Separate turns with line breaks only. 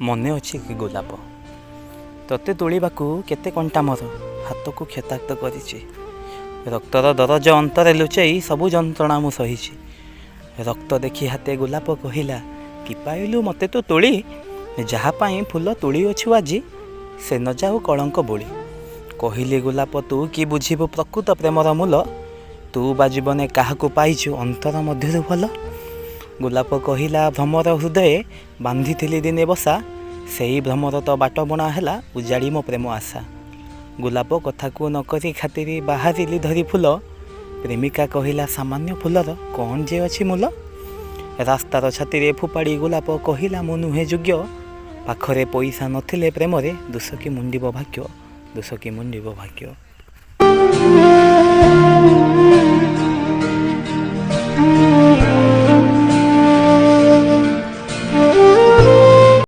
ମନେ ଅଛି କି ଗୋଲାପ? ତତେ ତୋଳିବାକୁ କେତେ କଣ୍ଟା ମୋର ହାତକୁ କ୍ଷତାକ୍ତ କରିଛି। ରକ୍ତର ଦରଜ ଅନ୍ତରେ ଲୁଚାଇ ସବୁ ଯନ୍ତ୍ରଣା ମୁଁ ସହିଛି। ରକ୍ତ ଦେଖି ହାତେ ଗୋଲାପ କହିଲା, କି ପାଇଲୁ ମୋତେ ତୁ ତୋଳି? ଯାହା ପାଇଁ ଫୁଲ ତୋଳିଅଛୁ ଆଜି, ସେ ନ ଯାଉ କଳଙ୍କ ବୋଳି। କହିଲି ଗୋଲାପ ତୁ କି ବୁଝିବୁ ପ୍ରକୃତ ପ୍ରେମର ମୂଲ, ତୁ ବା ଜୀବନେ କାହାକୁ ପାଇଛୁ ଅନ୍ତର ମଧ୍ୟରୁ ଭଲ। ଗୋଲାପ କହିଲା ଭ୍ରମର ହୃଦୟ ବାନ୍ଧିଥିଲି ଦିନେ ବସା, ସେଇ ଭ୍ରମର ତ ବାଟ ବଣା ହେଲା ଉଜାଡ଼ି ମୋ ପ୍ରେମ ଆଶା। ଗୋଲାପ କଥାକୁ ନକରି ଖାତିରି ବାହାରିଲି ଧରି ଫୁଲ, ପ୍ରେମିକା କହିଲା ସାମାନ୍ୟ ଫୁଲର କ'ଣ ଯେ ଅଛି ମୂଲ। ରାସ୍ତାର ଛାତିରେ ଫୋପାଡ଼ି ଗୋଲାପ କହିଲା ମୁଁ ନୁହେଁ ଯୋଗ୍ୟ, ପାଖରେ ପଇସା ନଥିଲେ ପ୍ରେମରେ ଦୋଷ କି ମୁଣ୍ଡିବ ଭାଗ୍ୟ, ଦୋଷ କି ମୁଣ୍ଡିବ ଭାଗ୍ୟ।